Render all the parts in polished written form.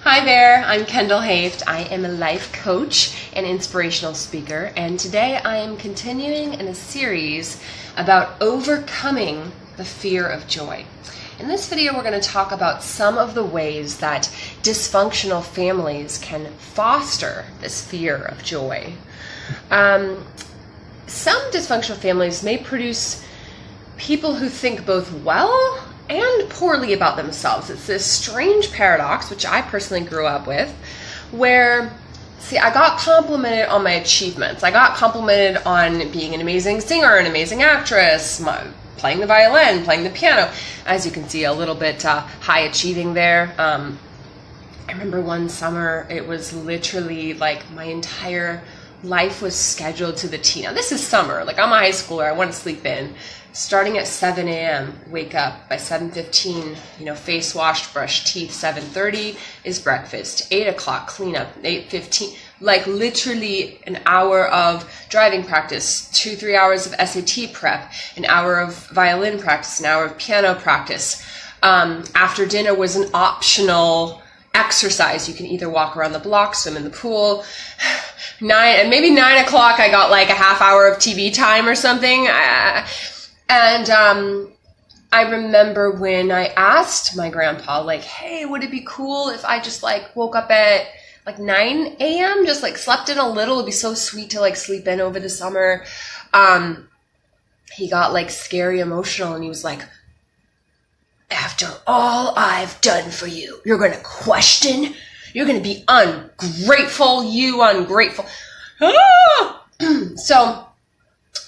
Hi there, I'm Kendall Hoeft. I am a life coach and inspirational speaker, and today I am continuing in a series about overcoming the fear of joy. In this video, we're going to talk about some of the ways that dysfunctional families can foster this fear of joy. Some dysfunctional families may produce people who think both well and poorly about themselves. It's this strange paradox, which I personally grew up with, where, I got complimented on my achievements. I got complimented on being an amazing singer, an amazing actress, playing the violin, playing the piano. As you can see, a little bit high achieving there. I remember one summer, it was literally like my entire life was scheduled to the T. Now this is summer, like I'm a high schooler, I want to sleep in. Starting at 7 a.m., wake up by 7:15, face washed, brush teeth. 7:30 is breakfast. 8 o'clock, clean up. 8:15, like literally an hour of driving practice, 2-3 hours of SAT prep, an hour of violin practice, an hour of piano practice. After dinner was an optional exercise. You can either walk around the block, swim in the pool. Maybe 9 o'clock, I got like a half hour of TV time or something. And I remember when I asked my grandpa, like, hey, would it be cool if I just like woke up at like 9 a.m., just like slept in a little? It'd be so sweet to like sleep in over the summer. He got like scary emotional and he was like, after all I've done for you, you're going to question? You're going to be ungrateful, you ungrateful. So,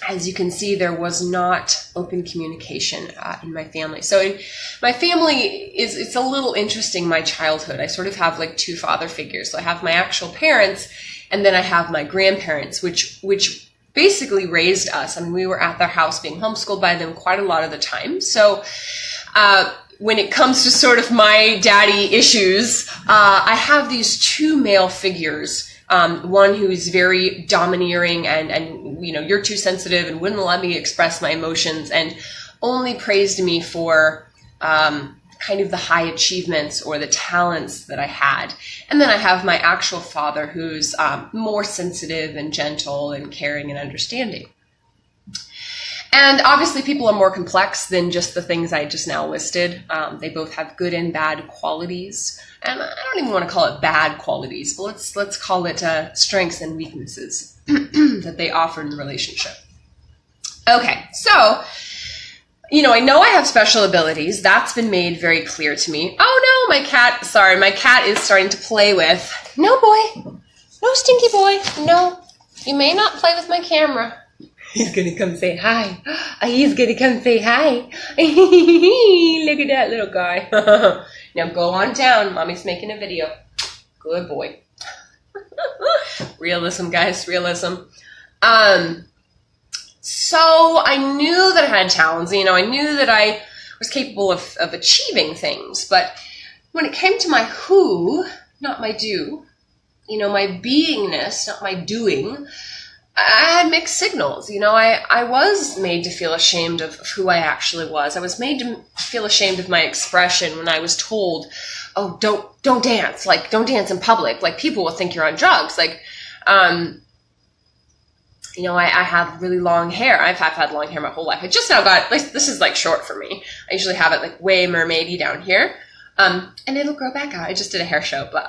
as you can see, there was not open communication in my family. So my family it's a little interesting, my childhood. I sort of have like two father figures. So I have my actual parents, and then I have my grandparents, which basically raised us. I mean, we were at their house being homeschooled by them quite a lot of the time. So when it comes to sort of my daddy issues, I have these two male figures. One who's very domineering and you're too sensitive and wouldn't let me express my emotions and only praised me for kind of the high achievements or the talents that I had. And then I have my actual father who's more sensitive and gentle and caring and understanding. And obviously people are more complex than just the things I just now listed. They both have good and bad qualities. And I don't even want to call it bad qualities, but let's call it strengths and weaknesses that they offer in the relationship. Okay, so, I know I have special abilities. That's been made very clear to me. Oh no, my cat is starting to play with. No boy, no stinky boy, no, you may not play with my camera. He's going to come say hi. He's going to come say hi. Look at that little guy. Now go on down. Mommy's making a video. Good boy. Realism, guys. Realism. So I knew that I had talents. I knew that I was capable of achieving things. But when it came to my who, not my do, my beingness, not my doing, I had mixed signals. I was made to feel ashamed of who I actually was. I was made to feel ashamed of my expression when I was told, oh, don't dance. Like, don't dance in public. Like, people will think you're on drugs. Like, I have really long hair. I've had long hair my whole life. I just now got, like, this is like short for me. I usually have it like way mermaidy down here. And it'll grow back out. I just did a hair show. But,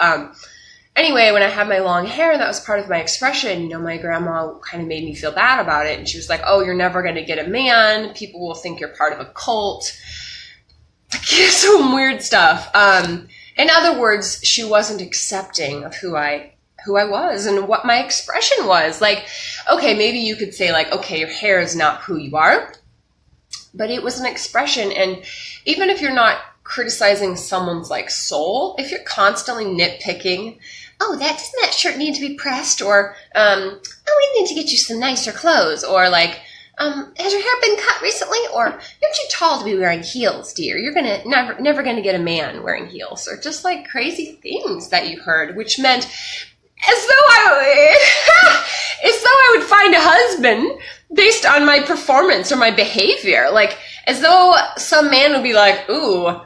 anyway, when I had my long hair, that was part of my expression. My grandma kind of made me feel bad about it. And she was like, oh, you're never going to get a man. People will think you're part of a cult. Like, some weird stuff. In other words, she wasn't accepting of who I was and what my expression was. Like, okay, maybe you could say like, okay, your hair is not who you are. But it was an expression. And even if you're not criticizing someone's like soul, if you're constantly nitpicking, oh, doesn't that shirt need to be pressed? Or, oh, we need to get you some nicer clothes. Or like, has your hair been cut recently? Or you're too tall to be wearing heels, dear. You're never gonna get a man wearing heels. Or just like crazy things that you heard, which meant as though I would find a husband based on my performance or my behavior. Like, as though some man would be like, ooh,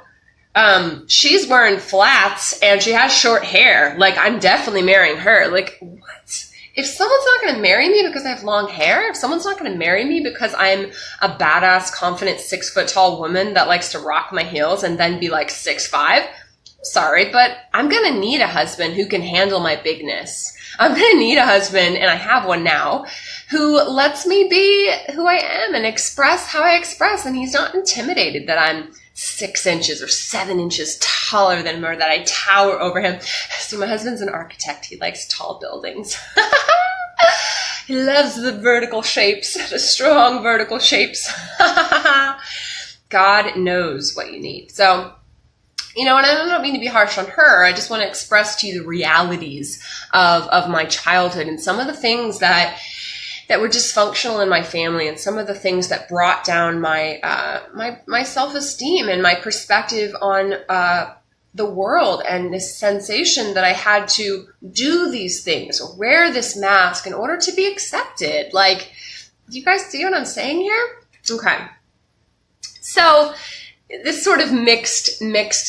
She's wearing flats and she has short hair. Like, I'm definitely marrying her. Like, what? If someone's not going to marry me because I have long hair, if someone's not going to marry me because I'm a badass, confident, 6-foot-tall woman that likes to rock my heels and then be like 6'5", sorry, but I'm going to need a husband who can handle my bigness. I'm going to need a husband, and I have one now, who lets me be who I am and express how I express. And he's not intimidated that I'm 6 inches or 7 inches taller than him or that I tower over him. So my husband's an architect. He likes tall buildings. He loves the vertical shapes, the strong vertical shapes. God knows what you need. So, and I don't mean to be harsh on her. I just want to express to you the realities of my childhood and some of the things that were dysfunctional in my family and some of the things that brought down my my self-esteem and my perspective on the world, and this sensation that I had to do these things or wear this mask in order to be accepted. Like, do you guys see what I'm saying here? Okay. So this sort of mixed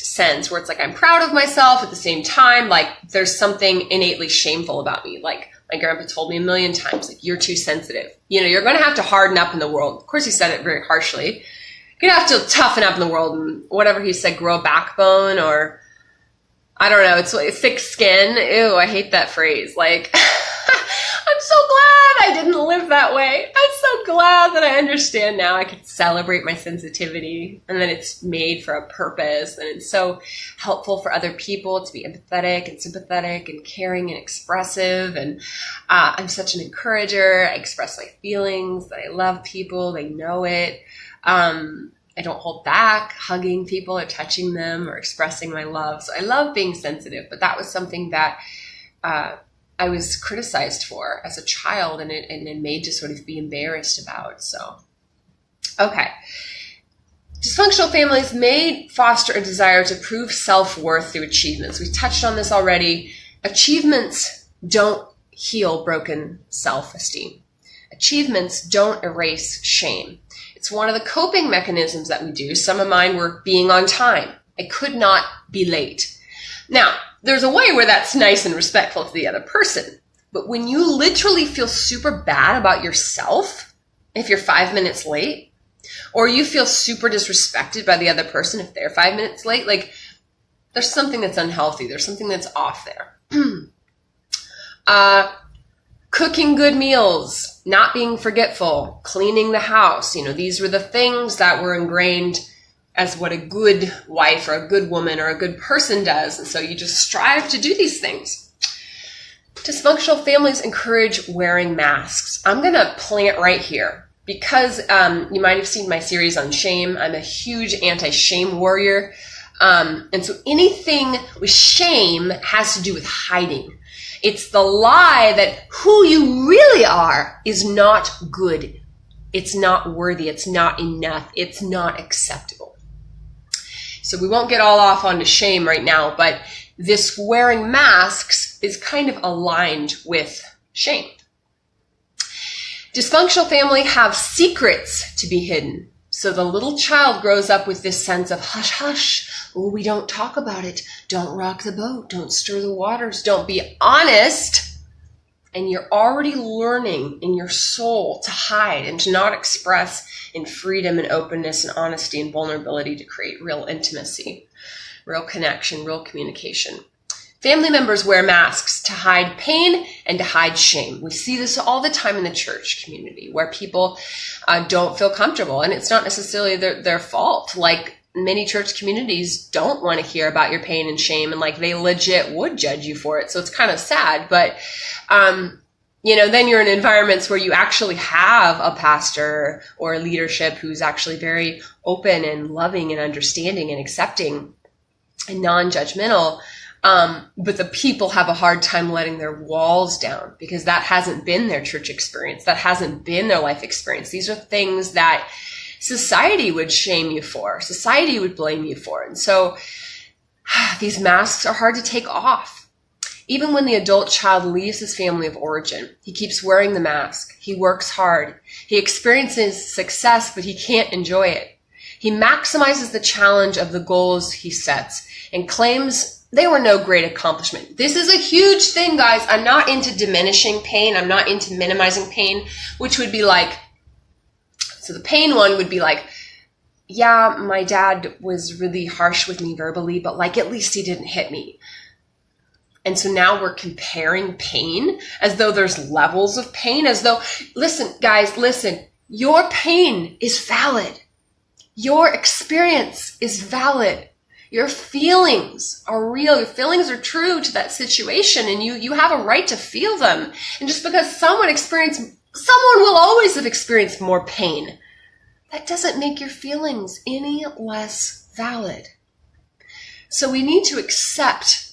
sense where it's like I'm proud of myself at the same time, like there's something innately shameful about me. Like my grandpa told me a million times, like, you're too sensitive. You're going to have to harden up in the world. Of course, he said it very harshly. You're going to have to toughen up in the world and whatever he said, grow a backbone, or I don't know. It's like thick skin. Ew, I hate that phrase. Like, I'm so glad I didn't live that way. I'm so glad that I understand now. I could celebrate my sensitivity and that it's made for a purpose. And it's so helpful for other people to be empathetic and sympathetic and caring and expressive. And I'm such an encourager. I express my feelings, that I love people. They know it. I don't hold back hugging people or touching them or expressing my love. So I love being sensitive, but that was something that I was criticized for as a child and made to sort of be embarrassed about. So, okay. Dysfunctional families may foster a desire to prove self-worth through achievements. We touched on this already. Achievements don't heal broken self-esteem. Achievements don't erase shame. It's one of the coping mechanisms that we do. Some of mine were being on time. I could not be late. Now, there's a way where that's nice and respectful to the other person. But when you literally feel super bad about yourself, if you're 5 minutes late, or you feel super disrespected by the other person if they're 5 minutes late, like, there's something that's unhealthy. There's something that's off there. Cooking good meals, not being forgetful, cleaning the house. These were the things that were ingrained as what a good wife or a good woman or a good person does. And so you just strive to do these things. Dysfunctional families encourage wearing masks. I'm going to plant right here because you might have seen my series on shame. I'm a huge anti-shame warrior. And so anything with shame has to do with hiding. It's the lie that who you really are is not good. It's not worthy. It's not enough. It's not acceptable. So we won't get all off onto shame right now, but this wearing masks is kind of aligned with shame. Dysfunctional families have secrets to be hidden. So the little child grows up with this sense of hush, hush. Oh, we don't talk about it. Don't rock the boat. Don't stir the waters. Don't be honest. And you're already learning in your soul to hide and to not express in freedom and openness and honesty and vulnerability to create real intimacy, real connection, real communication. Family members wear masks to hide pain and to hide shame. We see this all the time in the church community where people don't feel comfortable, and it's not necessarily their fault. Like, many church communities don't want to hear about your pain and shame, and like they legit would judge you for it. So it's kind of sad, but then you're in environments where you actually have a pastor or a leadership who's actually very open and loving and understanding and accepting and non-judgmental. But the people have a hard time letting their walls down because that hasn't been their church experience. That hasn't been their life experience. These are things that society would shame you for. Society would blame you for. And so these masks are hard to take off. Even when the adult child leaves his family of origin, he keeps wearing the mask. He works hard. He experiences success, but he can't enjoy it. He maximizes the challenge of the goals he sets and claims they were no great accomplishment. This is a huge thing, guys. I'm not into diminishing pain. I'm not into minimizing pain, which would be like, so the pain one would be like, yeah, my dad was really harsh with me verbally, but like at least he didn't hit me. And so now we're comparing pain as though there's levels of pain, as though, listen, guys, listen, your pain is valid. Your experience is valid. Your feelings are real. Your feelings are true to that situation, and you have a right to feel them. And just because someone will always have experienced more pain, that doesn't make your feelings any less valid. So we need to accept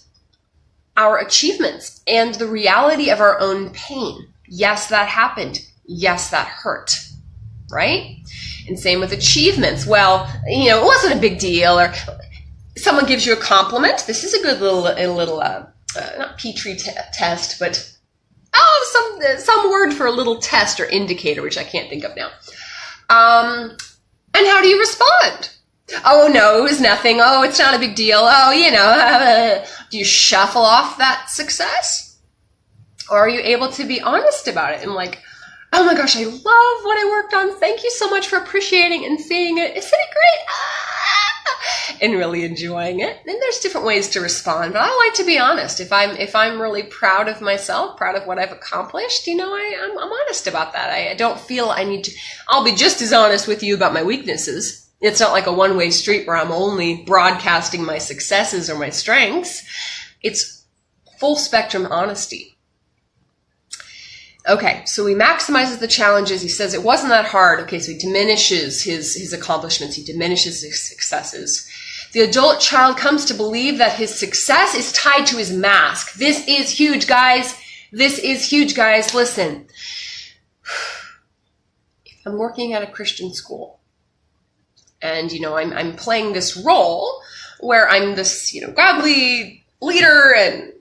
our achievements and the reality of our own pain. Yes, that happened. Yes, that hurt. Right? And same with achievements. Well, it wasn't a big deal, or someone gives you a compliment. This is a good little not Ptree test, but some word for a little test or indicator, which I can't think of now. And how do you respond? Oh, no, it was nothing. Oh, it's not a big deal. Oh, do you shuffle off that success? Or are you able to be honest about it and like, oh my gosh, I love what I worked on. Thank you so much for appreciating and seeing it. Isn't it great? And really enjoying it. And there's different ways to respond, but I like to be honest. If I'm really proud of myself, proud of what I've accomplished, I'm honest about that. I don't feel I need to. I'll be just as honest with you about my weaknesses. It's not like a one-way street where I'm only broadcasting my successes or my strengths. It's full spectrum honesty. Okay, so he maximizes the challenges. He says it wasn't that hard. Okay, so he diminishes his accomplishments. He diminishes his successes. The adult child comes to believe that his success is tied to his mask. This is huge, guys. This is huge, guys. Listen, I'm working at a Christian school, and I'm playing this role where I'm this godly leader, and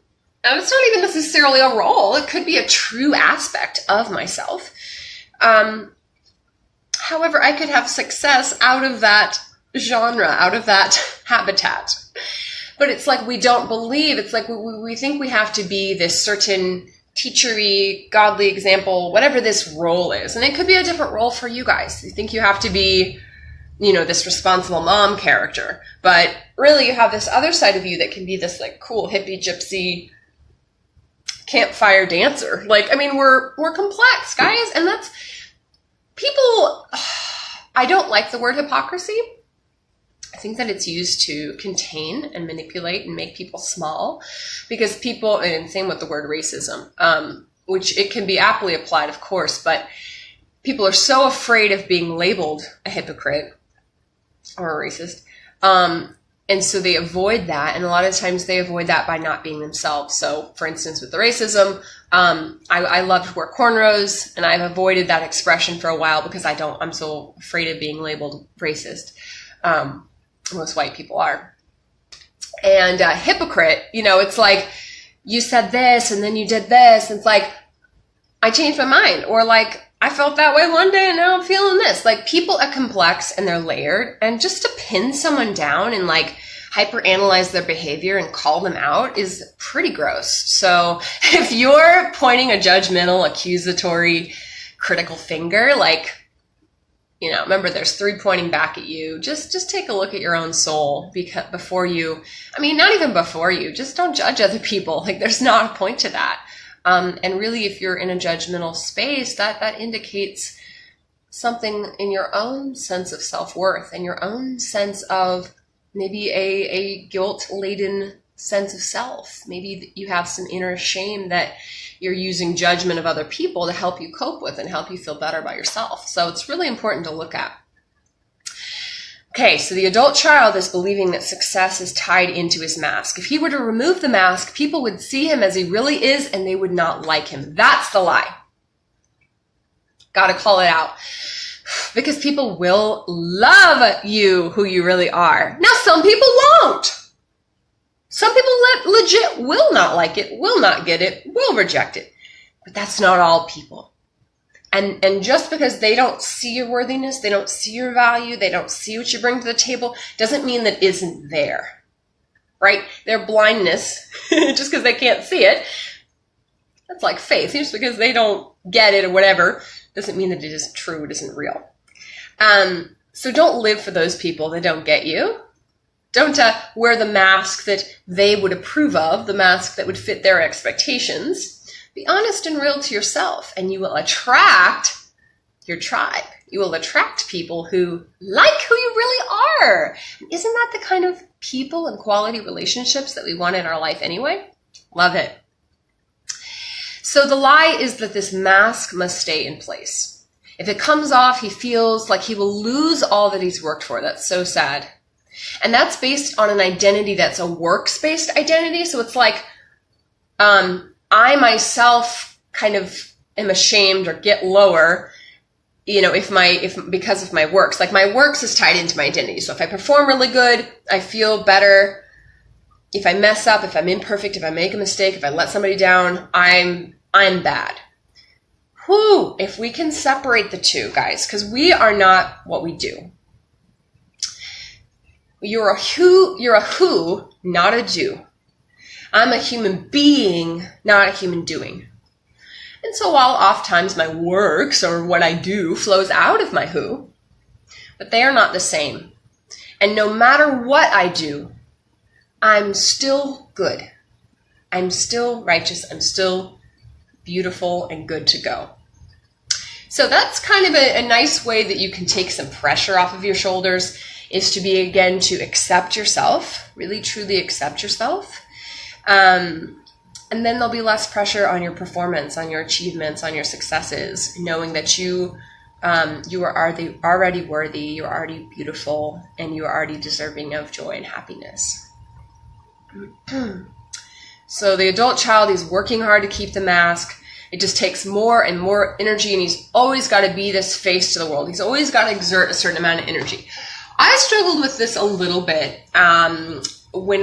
it's not even necessarily a role. It could be a true aspect of myself. However, I could have success out of that genre, out of that habitat. But it's like we don't believe. It's like we think we have to be this certain teachery, godly example, whatever this role is. And it could be a different role for you guys. You think you have to be, this responsible mom character. But really you have this other side of you that can be this like cool hippie gypsy campfire dancer. We're complex, guys. And that's people. I don't like the word hypocrisy. I think that it's used to contain and manipulate and make people small, because people, and same with the word racism, which it can be aptly applied, of course, but people are so afraid of being labeled a hypocrite or a racist. And so they avoid that. And a lot of times they avoid that by not being themselves. So for instance, with the racism, I love to wear cornrows, and I've avoided that expression for a while because I'm so afraid of being labeled racist. Most white people are. And hypocrite, it's like you said this and then you did this. And it's like, I changed my mind, or like, I felt that way one day and now I'm feeling this. Like, people are complex and they're layered, and just to pin someone down and like hyperanalyze their behavior and call them out is pretty gross. So if you're pointing a judgmental, accusatory, critical finger, like, remember there's 3 pointing back at you. Just take a look at your own soul before you, not even before you, just don't judge other people. Like, there's not a point to that. And really, if you're in a judgmental space, that indicates something in your own sense of self-worth and your own sense of maybe a guilt-laden sense of self. Maybe you have some inner shame that you're using judgment of other people to help you cope with and help you feel better about yourself. So it's really important to look at. Okay, so the adult child is believing that success is tied into his mask. If he were to remove the mask, people would see him as he really is, and they would not like him. That's the lie. Gotta call it out. Because people will love you who you really are. Now, some people won't. Some people legit will not like it, will not get it, will reject it. But that's not all people. And just because they don't see your worthiness, they don't see your value, they don't see what you bring to the table, doesn't mean that isn't there, right? Their blindness, just because they can't see it, that's like faith. Just because they don't get it or whatever, doesn't mean that it isn't true, it isn't real. So don't live for those people that don't get you. Don't wear the mask that they would approve of, the mask that would fit their expectations. Be honest and real to yourself, and you will attract your tribe. You will attract people who like who you really are. Isn't that the kind of people and quality relationships that we want in our life anyway? Love it. So the lie is that this mask must stay in place. If it comes off, he feels like he will lose all that he's worked for. That's so sad. And that's based on an identity that's a works-based identity. So it's like, I myself kind of am ashamed or get lower, because of my works. Like my works is tied into my identity. So if I perform really good, I feel better. If I mess up, if I'm imperfect, if I make a mistake, if I let somebody down, I'm bad. Whew, if we can separate the two, guys, because we are not what we do. You're a who, not a do. I'm a human being, not a human doing. And so while oftentimes my works or what I do flows out of my who, but they are not the same. And no matter what I do, I'm still good. I'm still righteous. I'm still beautiful and good to go. So that's kind of a nice way that you can take some pressure off of your shoulders, is to be, again, to accept yourself, really truly accept yourself. And then there'll be less pressure on your performance, on your achievements, on your successes, knowing that you are already worthy, you're already beautiful, and you are already deserving of joy and happiness. So the adult child is working hard to keep the mask. It just takes more and more energy, and he's always got to be this face to the world. He's always got to exert a certain amount of energy. I struggled with this a little bit when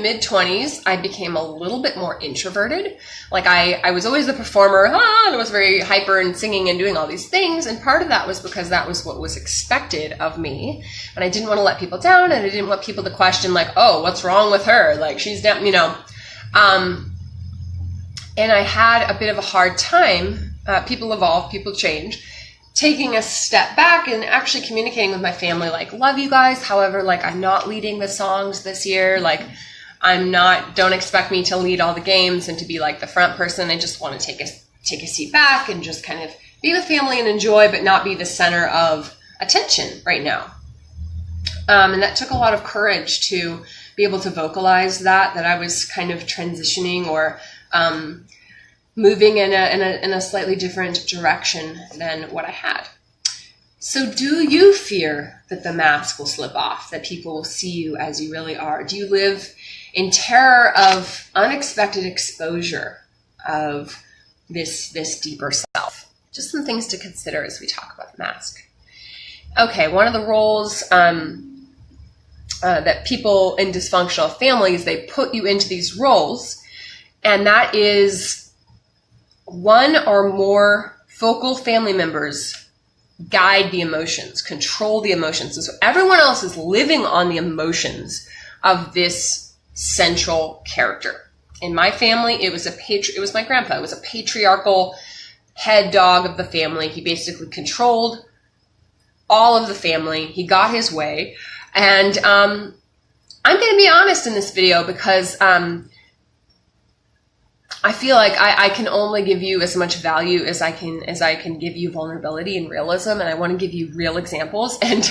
mid-20s, I became a little bit more introverted. Like I was always the performer, and I was very hyper and singing and doing all these things. And part of that was because that was what was expected of me. And I didn't want to let people down, and I didn't want people to question, like, oh, what's wrong with her? Like, she's down, and I had a bit of a hard time. People evolve, people change. Taking a step back and actually communicating with my family, like, love you guys. However, like, I'm not leading the songs this year. Like, don't expect me to lead all the games and to be like the front person. I just want to take a seat back and just kind of be with family and enjoy, but not be the center of attention right now. And that took a lot of courage to be able to vocalize that I was kind of transitioning or, moving in a slightly different direction than what I had. So do you fear that the mask will slip off, that people will see you as you really are? Do you live in terror of unexpected exposure of this deeper self? Just some things to consider as we talk about the mask. Okay, one of the roles that people in dysfunctional families, they put you into these roles, and that is one or more focal family members guide the emotions, control the emotions. And so everyone else is living on the emotions of this central character. In my family, it was my grandpa. It was a patriarchal head dog of the family. He basically controlled all of the family. He got his way. And I'm going to be honest in this video because I feel like I can only give you as much value as I can give you vulnerability and realism, and I want to give you real examples. And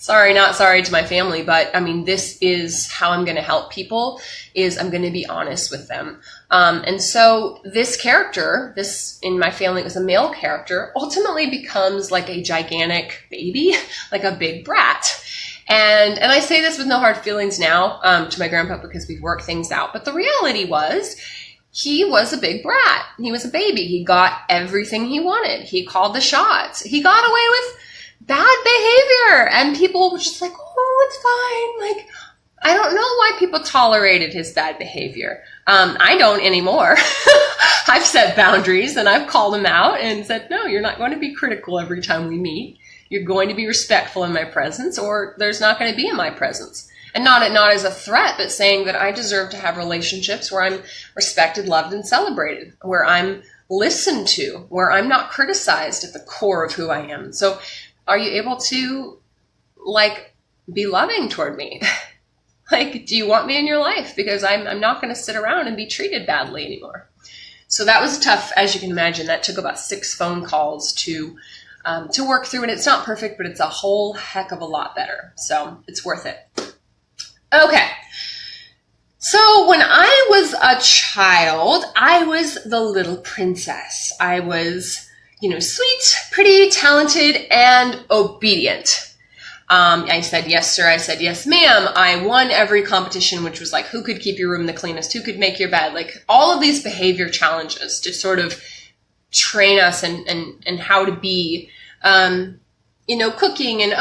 not sorry to my family, but I mean, this is how I'm going to help people, is I'm going to be honest with them. And so this character, in my family, it was a male character, ultimately becomes like a gigantic baby, like a big brat. And I say this with no hard feelings now to my grandpa because we've worked things out. But the reality was, he was a big brat. He was a baby. He got everything he wanted. He called the shots. He got away with bad behavior. And people were just like, oh, it's fine. Like, I don't know why people tolerated his bad behavior. I don't anymore. I've set boundaries and I've called him out and said, no, you're not going to be critical every time we meet. You're going to be respectful in my presence, or there's not going to be in my presence. And not as a threat, but saying that I deserve to have relationships where I'm respected, loved, and celebrated, where I'm listened to, where I'm not criticized at the core of who I am. So are you able to, like, be loving toward me? Like, do you want me in your life? Because I'm not going to sit around and be treated badly anymore. So that was tough, as you can imagine. That took about 6 phone calls to work through, and it's not perfect, but it's a whole heck of a lot better. So it's worth it. Okay. So when I was a child, I was the little princess. I was, sweet, pretty, talented, and obedient. I said, yes, sir. I said, yes, ma'am. I won every competition, which was like, who could keep your room the cleanest? Who could make your bed? Like all of these behavior challenges to sort of train us and how to be, cooking and,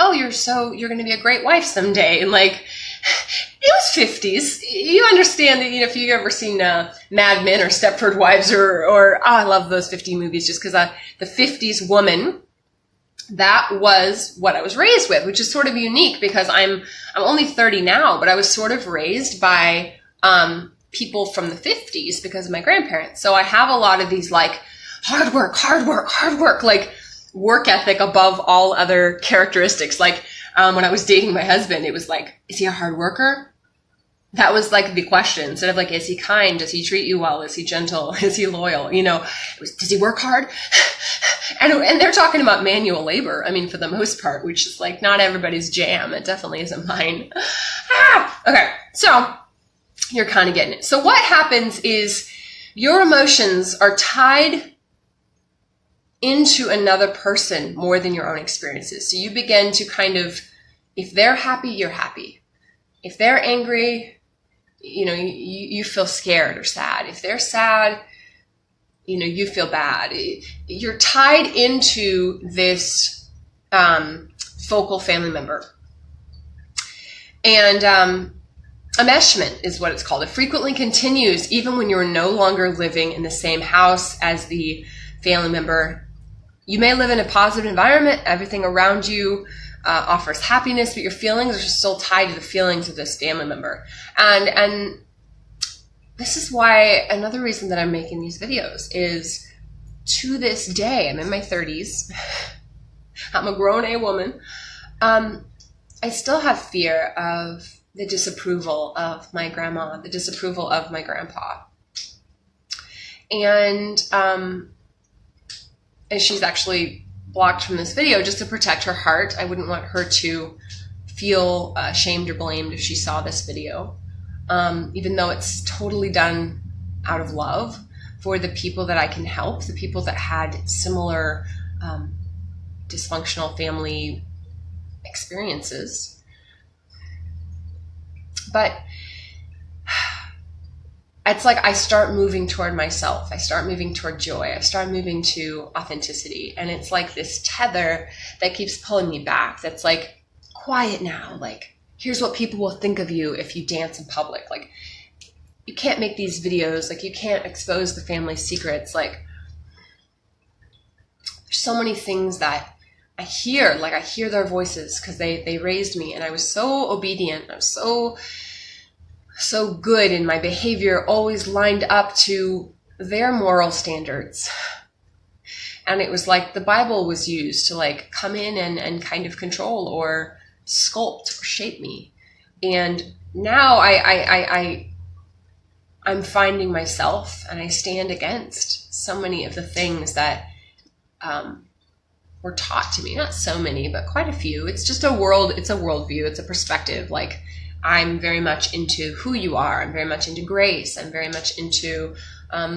you're going to be a great wife someday. And like, it was 50s. You understand that, if you've ever seen Mad Men or Stepford Wives or I love those 50 movies just because the 50s woman, that was what I was raised with, which is sort of unique because I'm only 30 now, but I was sort of raised by people from the 50s because of my grandparents. So I have a lot of these like hard work, like work ethic above all other characteristics. Like when I was dating my husband, it was like, is he a hard worker? That was like the question. Instead of like, is he kind? Does he treat you well? Is he gentle? Is he loyal? It was, does he work hard? And they're talking about manual labor. I mean, for the most part, which is like not everybody's jam. It definitely isn't mine. Okay. So you're kind of getting it. So what happens is your emotions are tied into another person more than your own experiences. So you begin to kind of, if they're happy, you're happy. If they're angry, you feel scared or sad. If they're sad, you feel bad. You're tied into this focal family member. And enmeshment is what it's called. It frequently continues even when you're no longer living in the same house as the family member. You may live in a positive environment. Everything around you offers happiness, but your feelings are still tied to the feelings of this family member. And this is why another reason that I'm making these videos is to this day, I'm in my 30s. I'm a grown A woman. I still have fear of the disapproval of my grandma, the disapproval of my grandpa. And she's actually blocked from this video just to protect her heart. I wouldn't want her to feel shamed or blamed if she saw this video, even though it's totally done out of love for the people that I can help, the people that had similar dysfunctional family experiences. But it's like I start moving toward myself. I start moving toward joy. I start moving to authenticity. And it's like this tether that keeps pulling me back. That's like, quiet now. Like, here's what people will think of you if you dance in public. Like, you can't make these videos. Like, you can't expose the family secrets. Like, there's so many things that I hear. Like, I hear their voices because they raised me. And I was so obedient. I was so good, and my behavior always lined up to their moral standards. And it was like the Bible was used to like come in and kind of control or sculpt or shape me. And now I'm finding myself, and I stand against so many of the things that were taught to me. Not so many, but quite a few. It's just a worldview. It's a perspective. Like, I'm very much into who you are. I'm very much into grace. I'm very much into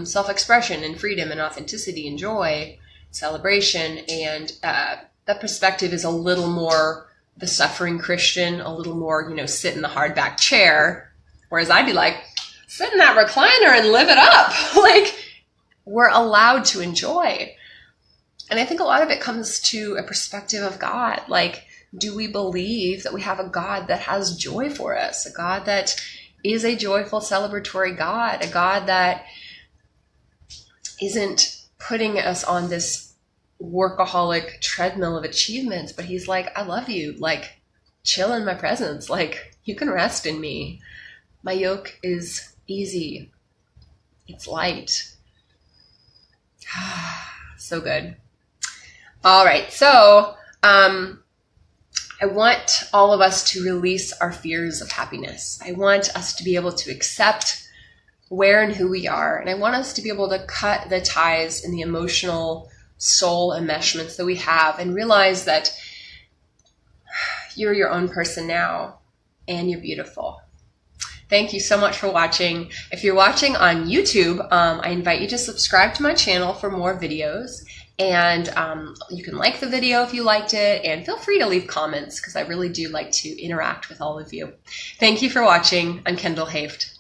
self-expression and freedom and authenticity and joy, celebration. And that perspective is a little more the suffering Christian, a little more, sit in the hardback chair. Whereas I'd be like, sit in that recliner and live it up. Like, we're allowed to enjoy. And I think a lot of it comes to a perspective of God. Like, Do we believe that we have a God that has joy for us, a God that is a joyful, celebratory God, a God that isn't putting us on this workaholic treadmill of achievements, but he's like, I love you, like, chill in my presence, like, you can rest in me. My yoke is easy. It's light. So good. All right, so I want all of us to release our fears of happiness. I want us to be able to accept where and who we are. And I want us to be able to cut the ties in the emotional soul enmeshments that we have and realize that you're your own person now and you're beautiful. Thank you so much for watching. If you're watching on YouTube, I invite you to subscribe to my channel for more videos. And you can like the video if you liked it, and feel free to leave comments because I really do like to interact with all of you. Thank you for watching. I'm Kendall Hoeft.